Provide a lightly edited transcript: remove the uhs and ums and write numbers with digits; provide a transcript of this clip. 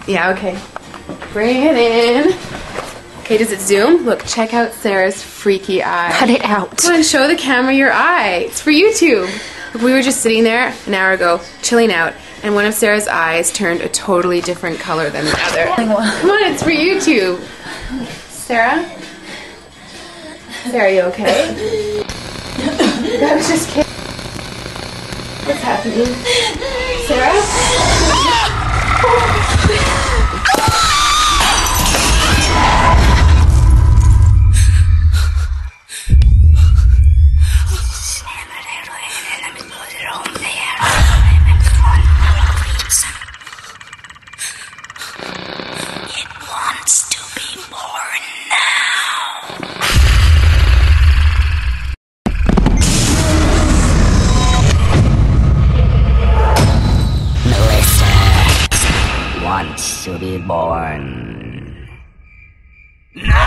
Yeah, okay. Bring it in. Okay, does it zoom? Look, check out Sarah's freaky eye. Cut it out. Come on, show the camera your eye. It's for YouTube. Look, we were just sitting there an hour ago, chilling out, and one of Sarah's eyes turned a totally different color than the other. Come on, it's for YouTube. Sarah? Sarah, are you okay? I was just kidding. What's happening? Sarah? It wants to be born now. Melissa wants to be born. No!